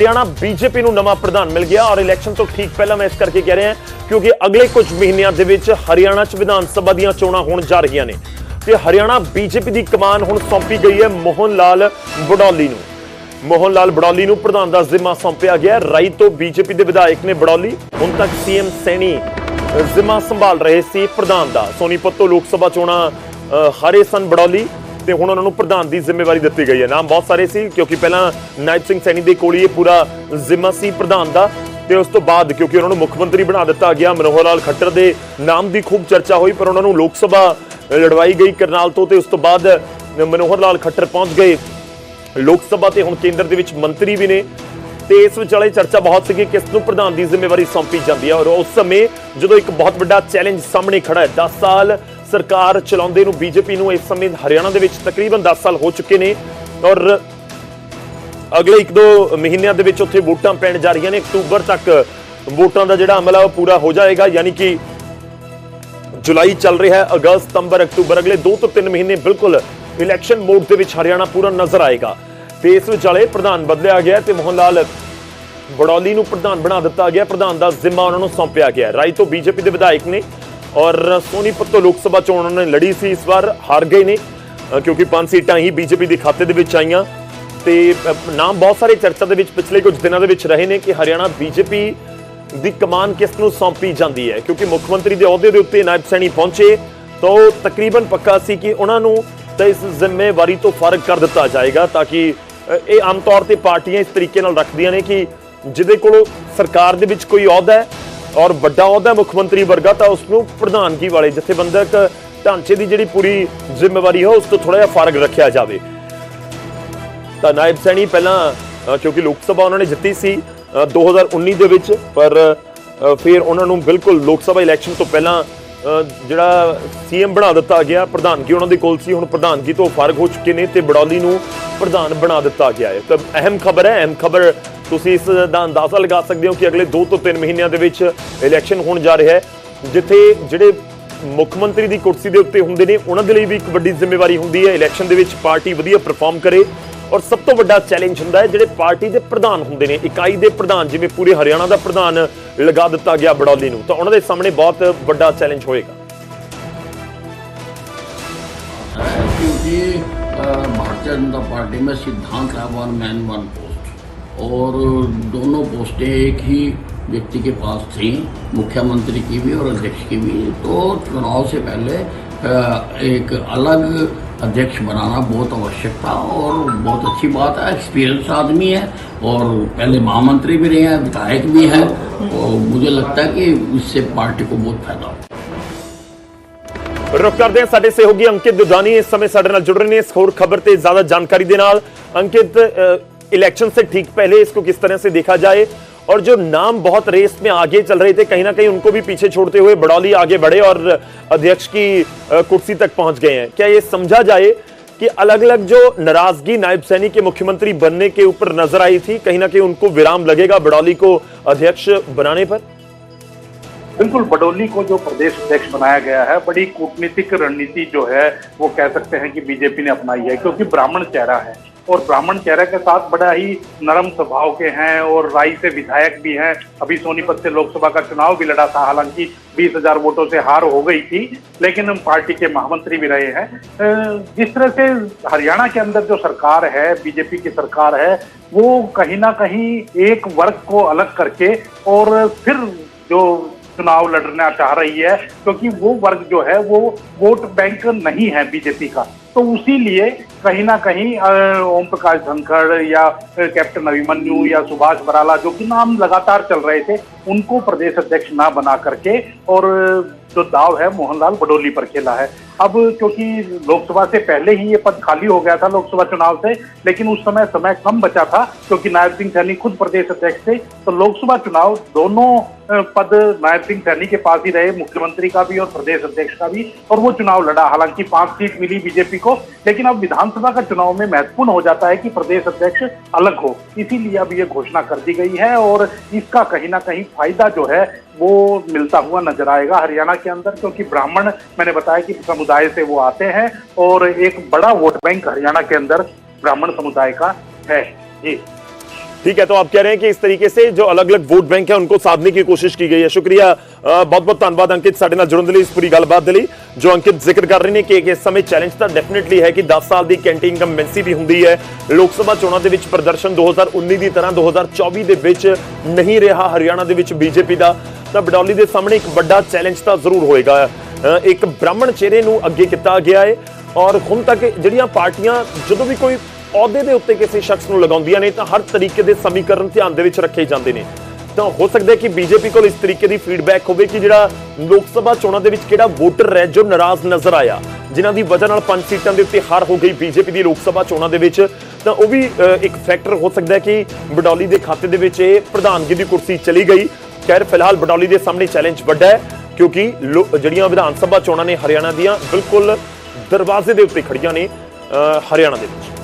Haryana BJP ਨੂੰ ਨਵਾਂ ਪ੍ਰਧਾਨ ਮਿਲ ਗਿਆ ਔਰ ਇਲੈਕਸ਼ਨ ਤੋਂ ਠੀਕ ਪਹਿਲਾਂ ਮੈਂ ਇਸ ਕਰਕੇ ਕਹਿ ਰਿਹਾ ਕਿਉਂਕਿ ਅਗਲੇ ਕੁਝ ਮਹੀਨਿਆਂ ਦੇ ਵਿੱਚ ਹਰਿਆਣਾ 'ਚ ਵਿਧਾਨ ਸਭਾ ਦੀਆਂ ਚੋਣਾਂ ਹੋਣ ਜਾ ਰਹੀਆਂ ਨੇ ਤੇ ਹਰਿਆਣਾ ਬੀਜੇਪੀ ਦੀ ਕਮਾਨ ਹੁਣ ਸੌਂਪੀ ਗਈ ਹੈ ਮੋਹਨ ਲਾਲ ਬਡੌਲੀ ਨੂੰ। ਮੋਹਨ ਲਾਲ ਬਡੌਲੀ ਨੂੰ ਪ੍ਰਧਾਨ ਦਾ ਜ਼ਿੰਮਾ ਸੌਂਪਿਆ ਗਿਆ। ਰਾਈ ਤੋਂ ਬੀਜੇਪੀ ਦੇ ਵਿਧਾਇਕ ਨੇ ਬਡੌਲੀ, ਹੁਣ ਤੱਕ ਸੀਐਮ ਸੈਣੀ ਜ਼ਿੰਮਾ ਸੰਭਾਲ ਰਹੇ ਸੀ ਪ੍ਰਧਾਨ ਦਾ। ਸੋਨੀਪਤ ਤੋਂ ਲੋਕ ਸਭਾ ਚੋਣਾਂ ਹਾਰੇ ਸਨ ਬਡੌਲੀ ਤੇ ਹੁਣ ਉਹਨਾਂ ਨੂੰ ਪ੍ਰਧਾਨ ਦੀ ਜ਼ਿੰਮੇਵਾਰੀ ਦਿੱਤੀ ਗਈ ਹੈ। ਨਾਮ ਬਹੁਤ ਸਾਰੇ ਸੀ ਕਿਉਂਕਿ ਪਹਿਲਾਂ ਨਾਇਬ ਸਿੰਘ ਸੈਣੀ ਦੇ ਕੋਲ ਹੀ ਇਹ ਪੂਰਾ ਜ਼ਿੰਮਾ ਸੀ ਪ੍ਰਧਾਨ ਦਾ ਤੇ ਉਸ ਤੋਂ ਬਾਅਦ ਕਿਉਂਕਿ ਉਹਨਾਂ ਨੂੰ ਮੁੱਖ ਮੰਤਰੀ ਬਣਾ ਦਿੱਤਾ ਗਿਆ। ਮਨੋਹਰ ਲਾਲ ਖੱਟਰ ਦੇ ਨਾਮ ਦੀ ਖੂਬ ਚਰਚਾ ਹੋਈ ਪਰ ਉਹਨਾਂ ਨੂੰ ਲੋਕ ਸਭਾ ਲੜਵਾਈ ਗਈ ਕਰਨਾਲ ਤੋਂ ਤੇ ਉਸ ਤੋਂ ਬਾਅਦ ਮਨੋਹਰ ਲਾਲ ਖੱਟਰ ਪਹੁੰਚ ਗਏ ਲੋਕ ਸਭਾ ਤੇ ਹੁਣ ਕੇਂਦਰ ਦੇ ਵਿੱਚ ਮੰਤਰੀ ਵੀ ਨੇ ਤੇ ਇਸ ਵਿਚਾਲੇ ਚਰਚਾ ਬਹੁਤ ਸੀ ਕਿ ਕਿਸ ਨੂੰ ਪ੍ਰਧਾਨ ਦੀ ਜ਼ਿੰਮੇਵਾਰੀ ਸੌਂਪੀ ਜਾਂਦੀ ਹੈ। ਔਰ ਉਸ ਸਮੇਂ ਜਦੋਂ ਇੱਕ ਬਹੁਤ ਵੱਡਾ ਚੈਲੰਜ ਸਾਹਮਣੇ ਖੜਾ ਹੈ, 10 ਸਾਲ ਸਰਕਾਰ ਚਲਾਉਂਦੇ ਨੂੰ ਬੀਜੇਪੀ ਨੂੰ ਇਸ ਸਮੇਂ ਹਰਿਆਣਾ ਦੇ ਵਿੱਚ ਤਕਰੀਬਨ 10 ਸਾਲ ਹੋ ਚੁੱਕੇ ਨੇ ਔਰ ਅਗਲੇ 1-2 ਮਹੀਨਿਆਂ ਦੇ ਵਿੱਚ ਉੱਥੇ ਵੋਟਾਂ ਪੈਣ ਜਾ ਰਹੀਆਂ ਨੇ। ਅਕਤੂਬਰ ਤੱਕ ਵੋਟਾਂ ਦਾ ਜਿਹੜਾ ਅਮਲ ਹੈ ਉਹ ਪੂਰਾ ਹੋ ਜਾਏਗਾ, ਯਾਨੀ ਕਿ ਜੁਲਾਈ ਚੱਲ ਰਿਹਾ ਹੈ, ਅਗਸਤ, ਸਤੰਬਰ, ਅਕਤੂਬਰ, ਅਗਲੇ 2 ਤੋਂ 3 ਮਹੀਨੇ ਬਿਲਕੁਲ ਇਲੈਕਸ਼ਨ ਮੋਡ ਦੇ ਵਿੱਚ ਹਰਿਆਣਾ ਪੂਰਾ ਨਜ਼ਰ ਆਏਗਾ। ਤੇ ਇਸ ਵਿਚਾਲੇ ਪ੍ਰਧਾਨ ਬਦਲਿਆ ਗਿਆ ਤੇ ਮੋਹਨ ਲਾਲ ਬਡੌਲੀ ਨੂੰ ਪ੍ਰਧਾਨ ਬਣਾ ਦਿੱਤਾ ਗਿਆ। ਪ੍ਰਧਾਨ ਦਾ ਜ਼ਿੰਮਾ ਉਹਨਾਂ ਨੂੰ ਸੌਂਪਿਆ ਗਿਆ। ਰਾਈ ਤੋਂ ਬੀਜੇਪੀ ਦੇ ਵਿਧਾਇਕ ਨੇ ਔਰ ਸੋਨੀਪਤ ਤੋਂ ਲੋਕ ਸਭਾ ਚੋਣ ਉਹਨਾਂ ਨੇ ਲੜੀ ਸੀ, ਇਸ ਵਾਰ ਹਾਰ ਗਏ ਨੇ ਕਿਉਂਕਿ 5 ਸੀਟਾਂ ਹੀ ਬੀਜੇਪੀ ਦੇ ਖਾਤੇ ਦੇ ਵਿੱਚ ਆਈਆਂ ਤੇ ਨਾਮ ਬਹੁਤ ਸਾਰੇ ਚਰਚਾ ਦੇ ਵਿੱਚ ਪਿਛਲੇ ਕੁਝ ਦਿਨਾਂ ਦੇ ਵਿੱਚ ਰਹੇ ਨੇ ਕਿ ਹਰਿਆਣਾ ਬੀਜੇਪੀ ਦੀ ਕਮਾਨ ਕਿਸ ਨੂੰ ਸੌਂਪੀ ਜਾਂਦੀ ਹੈ ਕਿਉਂਕਿ ਮੁੱਖ ਮੰਤਰੀ ਦੇ ਅਹੁਦੇ ਦੇ ਉੱਤੇ ਨਾਇਬ ਸੈਣੀ ਪਹੁੰਚੇ ਤਾਂ ਉਹ ਤਕਰੀਬਨ ਪੱਕਾ ਸੀ ਕਿ ਉਹਨਾਂ ਨੂੰ ਤਾਂ ਇਸ ਜ਼ਿੰਮੇਵਾਰੀ ਤੋਂ ਫਾਰਗ ਕਰ ਦਿੱਤਾ ਜਾਏਗਾ ਤਾਂ ਕਿ ਇਹ ਆਮ ਤੌਰ ਤੇ ਪਾਰਟੀਆਂ ਇਸ ਤਰੀਕੇ ਨਾਲ ਰੱਖਦੀਆਂ ਨੇ ਕਿ ਜਿਹਦੇ ਕੋਲ ਸਰਕਾਰ ਦੇ ਵਿੱਚ ਕੋਈ ਅਹੁਦਾ ਹੈ ਔਰ ਵੱਡਾ ਅਹੁਦਾ ਮੁੱਖ ਮੰਤਰੀ ਵਰਗਾ ਤਾਂ ਉਸ ਨੂੰ ਪ੍ਰਧਾਨਗੀ ਵਾਲੇ ਜਥੇਬੰਦਕ ਢਾਂਚੇ ਦੀ ਜਿਹੜੀ ਪੂਰੀ ਜ਼ਿੰਮੇਵਾਰੀ ਹੈ ਉਸ ਤੋਂ ਥੋੜਾ ਜਿਹਾ ਫਾਰਗ ਰੱਖਿਆ ਜਾਵੇ। ਤਾਂ ਨਾਇਬ ਸੈਣੀ ਪਹਿਲਾਂ ਕਿਉਂਕਿ ਲੋਕ ਸਭਾ ਉਹਨਾਂ ਨੇ ਜਿੱਤੀ ਸੀ 2019 ਦੇ ਵਿੱਚ ਪਰ ਫਿਰ ਉਹਨਾਂ ਨੂੰ ਬਿਲਕੁਲ ਲੋਕ ਸਭਾ ਇਲੈਕਸ਼ਨ ਤੋਂ ਪਹਿਲਾਂ ਜਿਹੜਾ ਸੀਐਮ ਬਣਾ ਦਿੱਤਾ ਗਿਆ। ਪ੍ਰਧਾਨਗੀ ਉਹਨਾਂ ਦੇ ਕੋਲ ਸੀ, ਹੁਣ ਪ੍ਰਧਾਨਗੀ ਤੋਂ ਫਾਰਗ ਹੋ ਚੁੱਕੇ ਨੇ ਤੇ ਬਡੌਲੀ ਨੂੰ ਪ੍ਰਧਾਨ ਬਣਾ ਦਿੱਤਾ ਗਿਆ ਹੈ। ਤਾਂ ਅਹਿਮ ਖਬਰ ਹੈ, ਅਹਿਮ ਖਬਰ ਤੁਸੀਂ ਇਸ ਦਾ ਅੰਦਾਜ਼ਾ ਲਗਾ ਸਕਦੇ ਹੋ ਕਿ ਅਗਲੇ 2 ਤੋਂ 3 ਮਹੀਨਿਆਂ ਦੇ ਵਿੱਚ ਇਲੈਕਸ਼ਨ ਹੋਣ ਜਾ ਰਿਹਾ ਹੈ ਜਿੱਥੇ ਜਿਹੜੇ ਮੁੱਖ ਮੰਤਰੀ ਦੀ ਕੁਰਸੀ ਦੇ ਉੱਤੇ ਹੁੰਦੇ ਨੇ ਉਹਨਾਂ ਦੇ ਲਈ ਵੀ ਇੱਕ ਵੱਡੀ ਜ਼ਿੰਮੇਵਾਰੀ ਹੁੰਦੀ ਹੈ ਇਲੈਕਸ਼ਨ ਦੇ ਵਿੱਚ ਪਾਰਟੀ ਵਧੀਆ ਪਰਫਾਰਮ ਕਰੇ ਔਰ ਸਭ ਤੋਂ ਵੱਡਾ ਚੈਲੰਜ ਹੁੰਦਾ ਹੈ ਜਿਹੜੇ ਪਾਰਟੀ ਦੇ ਪ੍ਰਧਾਨ ਹੁੰਦੇ ਨੇ, ਇਕਾਈ ਦੇ ਪ੍ਰਧਾਨ, ਜਿਵੇਂ ਪੂਰੇ ਹਰਿਆਣਾ ਦਾ ਪ੍ਰਧਾਨ ਲਗਾ ਦਿੱਤਾ ਗਿਆ ਬਡੌਲੀ ਨੂੰ, ਤਾਂ ਉਹਨਾਂ ਦੇ ਸਾਹਮਣੇ ਬਹੁਤ ਵੱਡਾ ਚੈਲੰਜ ਹੋਏਗਾ। क्योंकि भारतीय जनता पार्टी में सिद्धांत है 1 मैन 1 पोस्ट और दोनों पोस्टें एक ही व्यक्ति के पास थी, मुख्यमंत्री की भी और अध्यक्ष की भी। तो चुनाव से पहले एक अलग अध्यक्ष बनाना बहुत आवश्यक था और बहुत अच्छी बात है। एक्सपीरियंस आदमी है और पहले महामंत्री भी रहे हैं, विधायक भी हैं और मुझे लगता है कि इससे पार्टी को बहुत फायदा हो। रुख करते हैं साडे सहयोगी अंकित दुधानी इस समय साडे नाल जुड़ रहे हैं इस होर खबर ते ज्यादा जानकारी दे नाल। अंकित, इलेक्शन से ठीक पहले इसको किस तरह से देखा जाए और जो नाम बहुत रेस में आगे चल रहे थे कहीं ना कहीं उनको भी पीछे छोड़ते हुए बडौली आगे बढ़े और अध्यक्ष की कुर्सी तक पहुंच गए हैं। क्या ये समझा जाए कि अलग अलग जो नाराजगी नायब सैनी के मुख्यमंत्री बनने के ऊपर नजर आई थी कहीं ना कहीं उनको विराम लगेगा बडौली को अध्यक्ष बनाने पर? बिल्कुल, बडौली को जो प्रदेश अध्यक्ष बनाया गया है बड़ी कूटनीतिक रणनीति जो है वो कह सकते हैं कि बीजेपी ने अपनाई है क्योंकि ब्राह्मण चेहरा है और ब्राह्मण चेहरे के साथ बड़ा ही नरम स्वभाव के हैं और राई से विधायक भी हैं। अभी सोनीपत से लोकसभा का चुनाव भी लड़ा था, हालांकि 20,000 वोटों से हार हो गई थी लेकिन पार्टी के महामंत्री भी रहे हैं। जिस तरह से हरियाणा के अंदर जो सरकार है, बीजेपी की सरकार है, वो कहीं ना कहीं एक वर्ग को अलग करके और फिर जो चुनाव लड़ना चाह रही है क्योंकि वो वर्ग जो है वो वोट बैंक नहीं है बीजेपी का, तो उसी लिए कहीं ना कहीं ओम प्रकाश धनखड़ या कैप्टन अभिमन्यु या सुभाष बराला जो कि नाम लगातार चल रहे थे उनको प्रदेश अध्यक्ष ना बना करके और जो दाव है मोहनलाल बडौली पर खेला है। अब क्योंकि लोकसभा से पहले ही ये पद खाली हो गया था लोकसभा चुनाव से, लेकिन उस समय कम बचा था क्योंकि नायब सिंह सैनी खुद प्रदेश अध्यक्ष थे, तो लोकसभा चुनाव दोनों पद नायब सिंह सैनी के पास ही रहे, मुख्यमंत्री का भी और प्रदेश अध्यक्ष का भी, और वो चुनाव लड़ा। हालांकि 5 सीट मिली बीजेपी को, लेकिन अब विधानसभा का चुनाव में महत्वपूर्ण हो जाता है कि प्रदेश अध्यक्ष अलग हो, इसीलिए अब ये घोषणा कर दी गई है और इसका कहीं ना कहीं फायदा जो है वो मिलता हुआ नजर आएगा हरियाणा के अंदर, क्योंकि ब्राह्मण मैंने बताया कि समुदाय से वो आते हैं और एक बड़ा वोट बैंक हरियाणा के अंदर ब्राह्मण समुदाय का है। जी ठीक है, तो आप कह रहे हैं कि इस तरीके से जो अलग अलग वोट बैंक है उनको साधने की कोशिश की गई है। शुक्रिया, बहुत बहुत धन्यवाद अंकित साडे नाल जुड़न दे लई, इस पूरी गलबात दे लई। जो अंकित जिक्र कर रहे हैं कि इस समय चैलेंज तो डेफिनेटली है कि 10 साल की कैंटीन इनकम्बेंसी भी हुंदी है। लोक सभा चोणां दे विच प्रदर्शन 2019 की तरह 2024 दे विच नहीं रहा हरियाणा दे विच बीजेपी का, तो बडौली के सामने एक बड़ा चैलेंज तो जरूर होएगा। एक ब्राह्मण चेहरे नूं अगे किया गया है और हुण तक जिहड़ियां पार्टियां जदों भी कोई अहुदे दे उत्ते किसी शख्स नूं लगाउंदियां ने तो हर तरीके के समीकरण ध्यान दे विच रखे जाते हैं। तो हो सकता है कि बीजेपी को इस तरीके की फीडबैक हो कि जिहड़ा लोक सभा चोणां दे विच किहड़ा वोटर है जो नाराज नजर आया, जिन्हां दी वजह नाल 5 सीटां दे उत्ते हार हो गई बीजेपी की लोक सभा चोणां दे विच, तो वह भी एक फैक्टर हो सकता है कि बडौली के खाते दे विच इह प्रधानगी की कुर्सी चली गई। खैर फिलहाल बडौली के सामने चैलेंज वड्डा है क्योंकि जिहड़ियां विधान सभा चोणां ने हरियाणा दियां बिल्कुल दरवाजे के उत्ते खड़ियां ने हरियाणा दे विच।